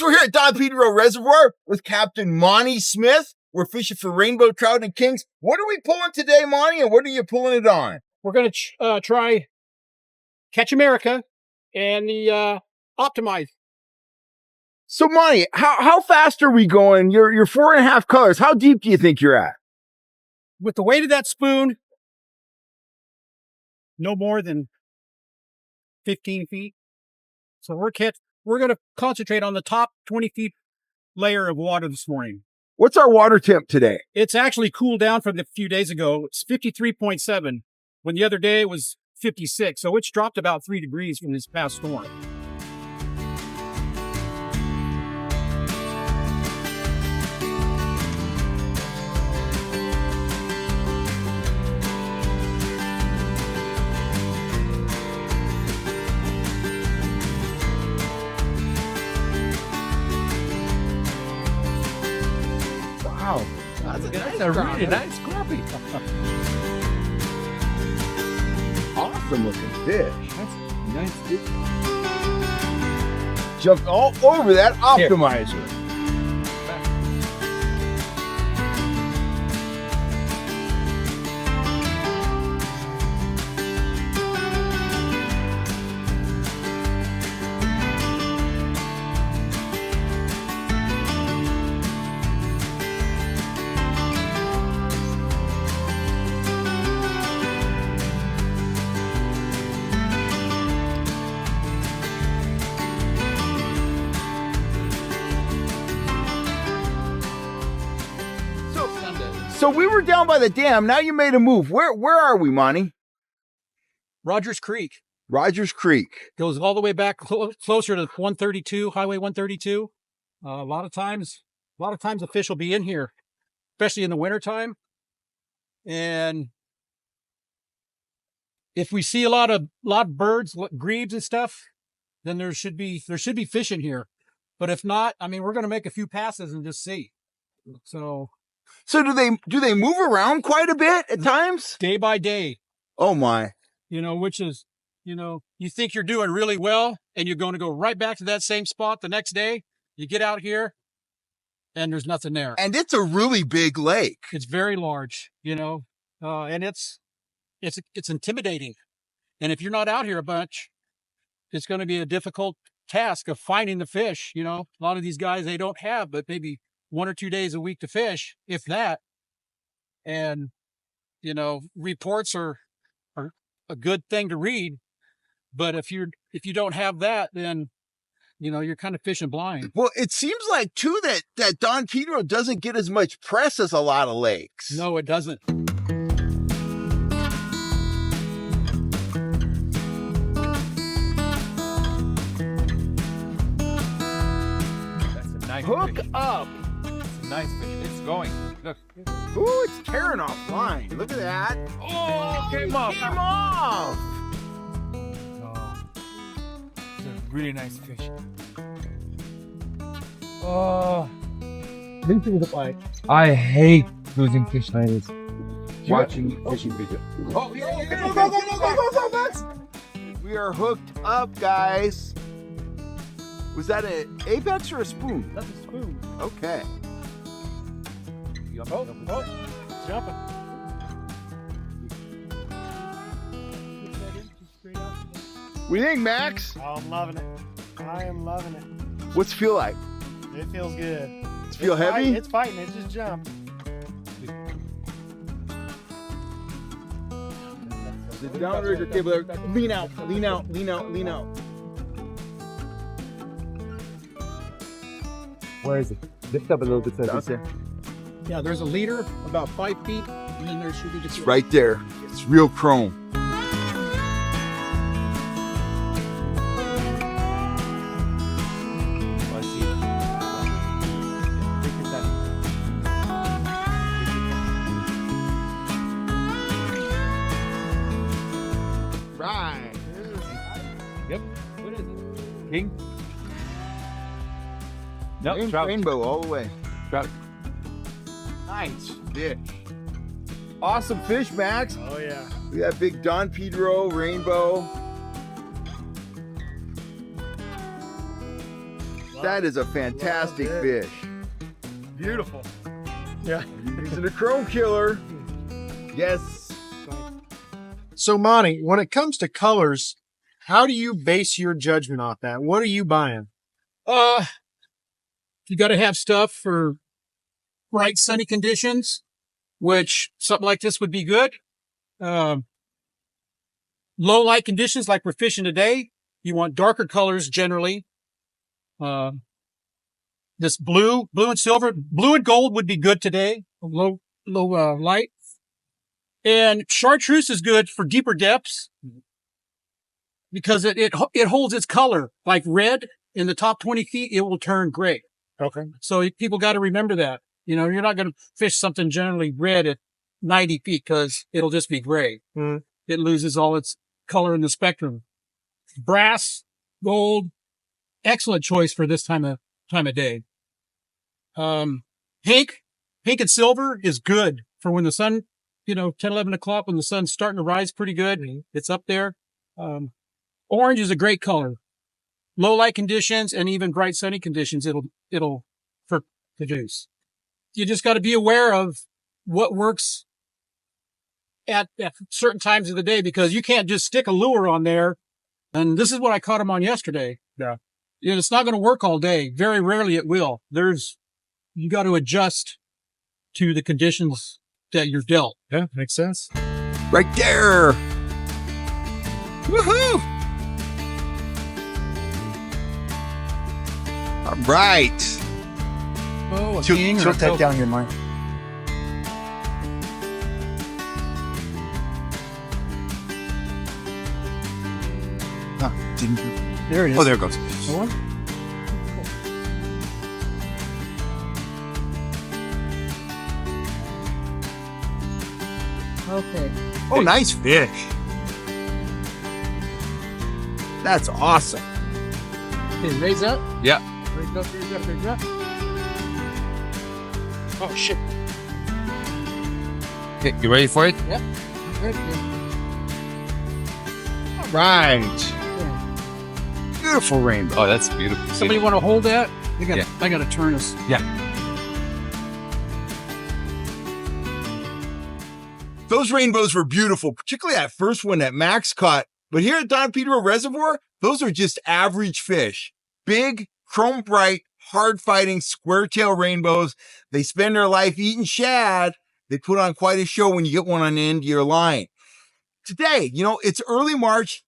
we're here at Don Pedro Reservoir with Captain Monte Smith. We're fishing for rainbow trout and kings. What are we pulling today, Monte, and what are you pulling it on? We're going to try Catch America and the Optimize. So, Monte, how fast are we going? You're 4.5 colors. How deep do you think you're at? With the weight of that spoon, no more than 15 feet. So we're going to concentrate on the top 20 feet layer of water this morning. What's our water temp today? It's actually cooled down from a few days ago. It's 53.7, when the other day it was 56. So it's dropped about 3 degrees from this past storm. Wow, that's a really nice crappie. Awesome looking fish. That's nice, dude. Jumped all over that optimizer. So we were down by the dam. Now you made a move. Where are we, Monte? Rogers Creek. Rogers Creek. Goes all the way back closer to 132, Highway 132. A lot of times the fish will be in here, especially in the wintertime. And if we see a lot of birds, grebes and stuff, then there should be fish in here. But if not, I mean, we're going to make a few passes and just see. So do they move around quite a bit at times? Day by day. Oh my. Which is, you think you're doing really well and you're going to go right back to that same spot the next day. You get out here and there's nothing there. And it's a really big lake. It's very large, and it's intimidating. And if you're not out here a bunch, it's going to be a difficult task of finding the fish. A lot of these guys, they don't have but maybe 1 or 2 days a week to fish, if that. And, reports are a good thing to read. But if you don't have that, then, you're kind of fishing blind. Well, it seems like, too, that Don Pedro doesn't get as much press as a lot of lakes. No, it doesn't. That's a nice Hook fish. up. Nice fish. It's going. Look. Ooh, it's tearing off line. Look at that. Oh, came off. Came off. Oh, it's a really nice fish. Oh, I hate losing fish like this. Watching fishing video. Oh, go. We are hooked up, guys. Was that an apex or a spoon? That's a spoon. Okay. Oh, jumping. What do you think, Max? Oh, I'm loving it. I am loving it. What's it feel like? It feels good. Does it feel heavy? It's fighting. It just jumped. The downrigger cable. Lean out. Where is it? Lift up a little bit. There. Yeah, there's a leader about 5 feet, and then there should be just Right there. It's real chrome. I see. Look at that. Right. Yep. What is it? King? No, trout. Rainbow all the way. Trout. Nice fish. Awesome fish, Max. Oh, yeah. We got big Don Pedro rainbow. That is a fantastic fish. Beautiful. Yeah. Using a chrome killer. Yes. So, Monty, when it comes to colors, how do you base your judgment off that? What are you buying? You got to have stuff for bright sunny conditions, which something like this would be good. Low light conditions like we're fishing today, you want darker colors generally. This blue and silver, blue and gold would be good today. Low light. And chartreuse is good for deeper depths because it holds its color. Like red in the top 20 feet, it will turn gray. Okay. So people got to remember that. You know, you're not going to fish something generally red at 90 feet because it'll just be gray. Mm. It loses all its color in the spectrum. Brass, gold, excellent choice for this time of day. Pink and silver is good for when the sun, 10, 11 o'clock when the sun's starting to rise pretty good. It's up there. Orange is a great color. Low light conditions and even bright sunny conditions, it'll produce. You just got to be aware of what works at certain times of the day because you can't just stick a lure on there. And this is what I caught him on yesterday. Yeah. It's not going to work all day. Very rarely it will. You got to adjust to the conditions that you're dealt. Yeah, makes sense. Right there. Woohoo! All right. Oh, a Tilt king or a that down here, Mike. There it is. Oh, there it goes. Okay. Oh, nice fish. That's awesome. Okay, raise up. Yeah. Raise up. Oh, shit. Okay, you ready for it? Yep. Good. All right. Beautiful rainbow. Oh, that's beautiful. Somebody want to hold that? Yeah. I got to turn us. Yeah. Those rainbows were beautiful, particularly that first one that Max caught. But here at Don Pedro Reservoir, those are just average fish. Big, chrome bright, hard fighting, square tail rainbows. They spend their life eating shad. They put on quite a show when you get one on the end of your line. Today, it's early March.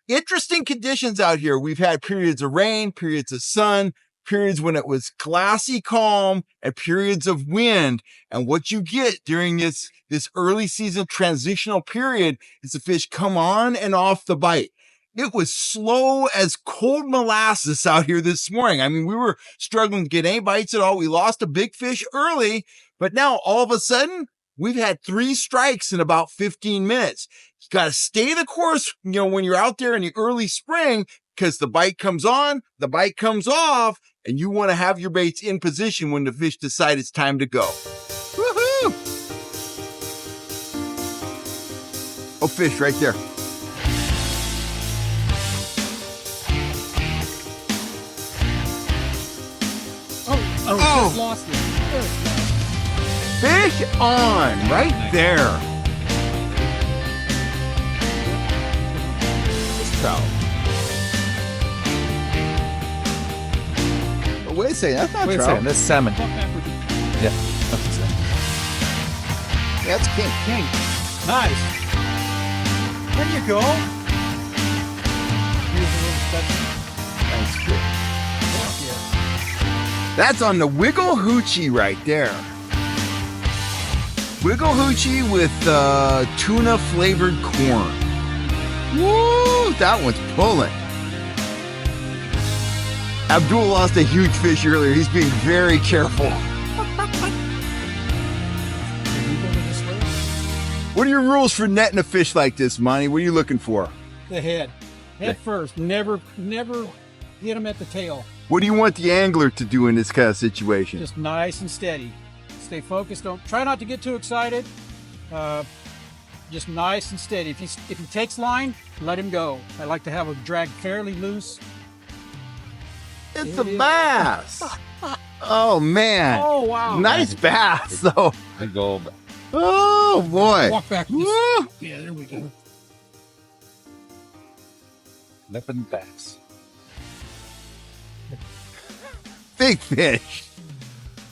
Interesting conditions out here. We've had periods of rain, periods of sun, periods when it was glassy calm, and periods of wind. And what you get during this early season transitional period is the fish come on and off the bite. It was slow as cold molasses out here this morning. I mean, we were struggling to get any bites at all. We lost a big fish early, but now all of a sudden, we've had 3 strikes in about 15 minutes. You got to stay the course, when you're out there in the early spring, because the bite comes on, the bite comes off, and you want to have your baits in position when the fish decide it's time to go. Woohoo! Oh, fish right there. Oh, just lost it. Fish on right there. It's trout. Oh, wait a second, that's not Wait a trout. second, that's salmon. Yeah, that's salmon. That's king. Nice. There you go. That's good. That's on the Wiggle Hoochie right there. Wiggle Hoochie with tuna flavored corn. Woo! That one's pulling. Abdul lost a huge fish earlier. He's being very careful. What are your rules for netting a fish like this, Monty? What are you looking for? The head first. Never hit them at the tail. What do you want the angler to do in this kind of situation? Just nice and steady. Stay focused. Don't try not to get too excited. Just nice and steady. If he takes line, let him go. I like to have a drag fairly loose. It's a bass. Oh, man. Oh, wow. Nice bass, though. Big old bass. Oh, boy. Walk back. Woo. Yeah, there we go. Lippin' bass. Big fish.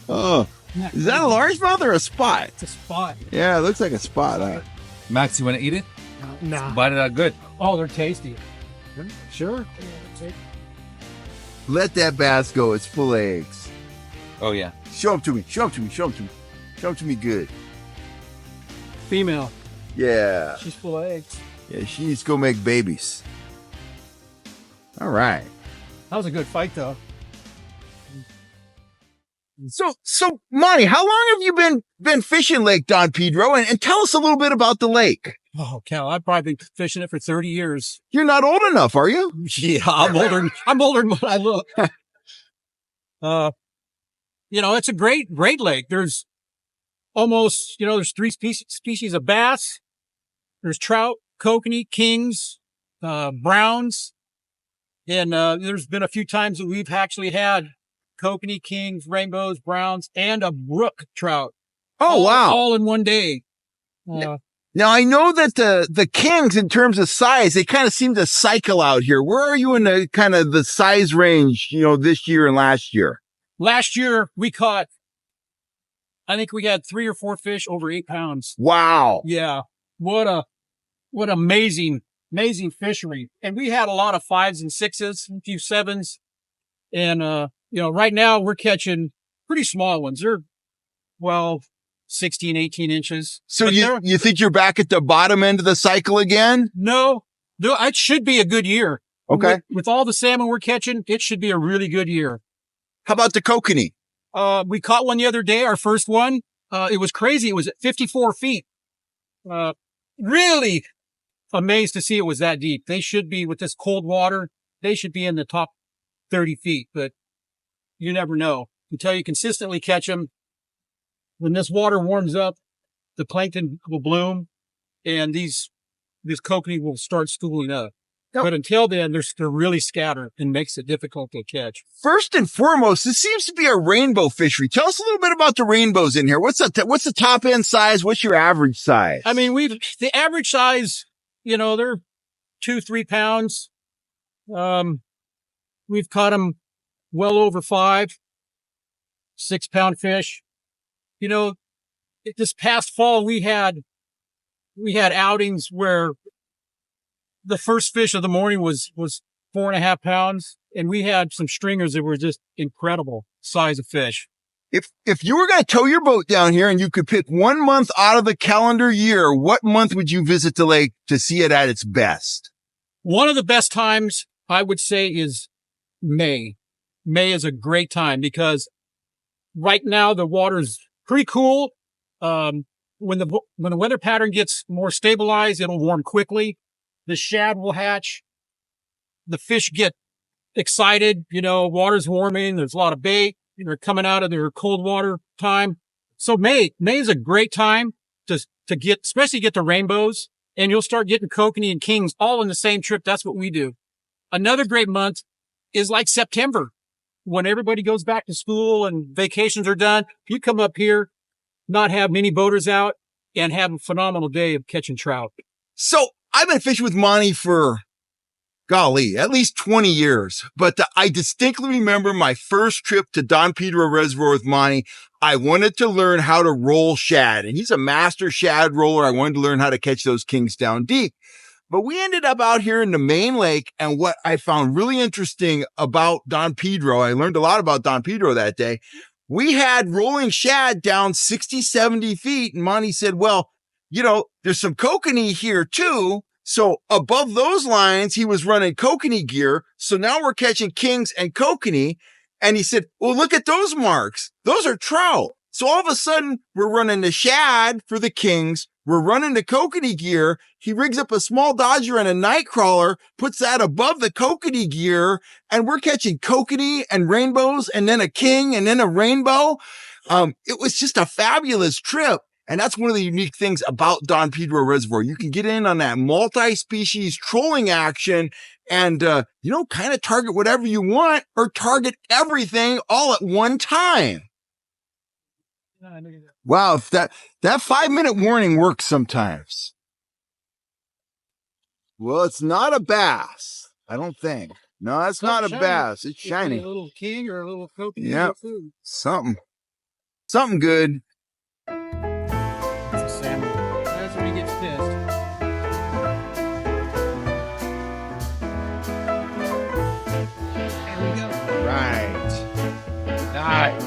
Oh, is that a largemouth or a spot? It's a spot. Yeah, it looks like a spot. Huh? Max, you want to eat it? Nah. Bite it out good. Oh, they're tasty. Sure. Let that bass go. It's full of eggs. Oh, yeah. Show them to me. Show them to me. Show them to me. Show them to me good. Female. Yeah. She's full of eggs. Yeah, she needs to go make babies. All right. That was a good fight, though. So, Monty, how long have you been fishing Lake Don Pedro? And tell us a little bit about the lake. Oh, Cal, I've probably been fishing it for 30 years. You're not old enough, are you? Yeah, I'm older than what I look. It's a great lake. There's almost, there's 3 species of bass. There's trout, kokanee, kings, browns. And, there's been a few times that we've actually had kokanee, kings, rainbows, browns, and a brook trout. Oh, wow. All in one day. Now, I know that the kings, in terms of size, they kind of seem to cycle out here. Where are you in the kind of the size range, this year and last year? Last year, I think we had 3 or 4 fish over 8 pounds. Wow. Yeah. What amazing fishery. And we had a lot of 5s and 6s, a few 7s. And, right now we're catching pretty small ones. They're 16, 18 inches. So you think you're back at the bottom end of the cycle again? No, it should be a good year. Okay. With all the salmon we're catching, it should be a really good year. How about the kokanee? We caught one the other day, our first one. It was crazy. It was at 54 feet. Really amazed to see it was that deep. They should be, with this cold water, they should be in the top 30 feet, but you never know until you consistently catch them. When this water warms up, the plankton will bloom and this kokanee will start schooling up. But until then, they're really scattered and makes it difficult to catch. First and foremost, this seems to be a rainbow fishery. Tell us a little bit about the rainbows in here. What's the top end size? What's your average size? I mean, the average size, they're 2-3 pounds. We've caught them well over 5, 6 pound fish. This past fall, we had outings where the first fish of the morning was 4.5 pounds. And we had some stringers that were just incredible size of fish. If you were going to tow your boat down here and you could pick 1 month out of the calendar year, what month would you visit the lake to see it at its best? One of the best times I would say is May. May is a great time because right now the water's pretty cool. When the weather pattern gets more stabilized, it'll warm quickly. The shad will hatch. The fish get excited. Water's warming. There's a lot of bait. They're coming out of their cold water time. So May is a great time to get, especially get the rainbows, and you'll start getting kokanee and kings all in the same trip. That's what we do. Another great month is like September, when everybody goes back to school and vacations are done. You come up here, not have many boaters out, and have a phenomenal day of catching trout. So I've been fishing with Monty for, golly, at least 20 years. But I distinctly remember my first trip to Don Pedro Reservoir with Monty. I wanted to learn how to roll shad, and he's a master shad roller. I wanted to learn how to catch those kings down deep. But we ended up out here in the main lake, and what I found really interesting about Don Pedro, I learned a lot about Don Pedro that day. We had rolling shad down 60, 70 feet, and Monty said, well, there's some kokanee here too. So above those lines, he was running kokanee gear. So now we're catching kings and kokanee. And he said, well, look at those marks. Those are trout. So all of a sudden, we're running the shad for the kings. We're running the kokanee gear. He rigs up a small dodger and a night crawler, puts that above the kokanee gear, and we're catching kokanee and rainbows and then a king and then a rainbow. It was just a fabulous trip. And that's one of the unique things about Don Pedro Reservoir. You can get in on that multi-species trolling action and, kind of target whatever you want or target everything all at one time. Wow. If that 5-minute warning works sometimes. Well, it's not a bass. I don't think. No, it's not a bass. It's shiny. A little king or a little coke. Yeah. Something good. It's a salmon. That's when he gets pissed. There we go. Right. Nice.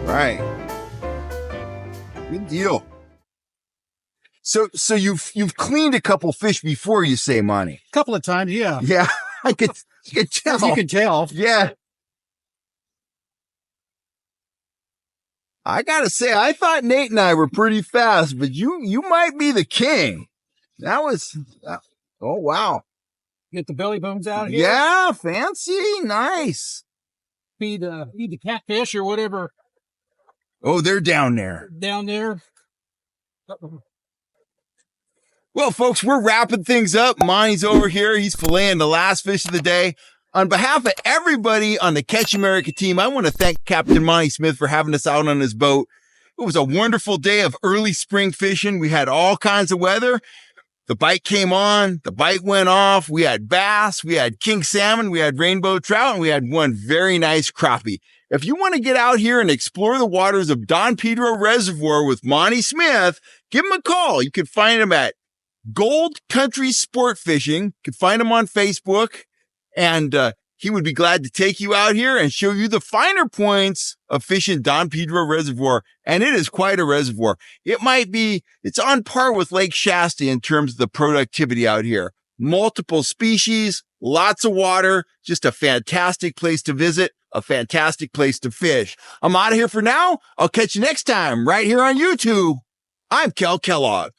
Right. Good deal. So you've cleaned a couple fish before, you say, Monte? A couple of times, yeah. Yeah, I could tell. As you can tell. Yeah. I gotta say, I thought Nate and I were pretty fast, but you might be the king. That was, oh wow. Get the belly bones out here. Yeah, fancy, nice. Feed the catfish or whatever Oh, they're down there. down there. Well, folks, we're wrapping things up. Monte's over here. He's filleting the last fish of the day. On behalf of everybody on the Catch America team, I want to thank Captain Monte Smith for having us out on his boat. It was a wonderful day of early spring fishing. We had all kinds of weather. The bite came on, the bite went off. We had bass, we had king salmon, we had rainbow trout, and we had one very nice crappie. If you want to get out here and explore the waters of Don Pedro Reservoir with Monte Smith, give him a call. You can find him at Gold Country Sport Fishing. You can find him on Facebook, and he would be glad to take you out here and show you the finer points of fishing Don Pedro Reservoir. And it is quite a reservoir. It's on par with Lake Shasta in terms of the productivity out here. Multiple species, lots of water, just a fantastic place to visit, a fantastic place to fish. I'm out of here for now. I'll catch you next time right here on YouTube. I'm Kellogg.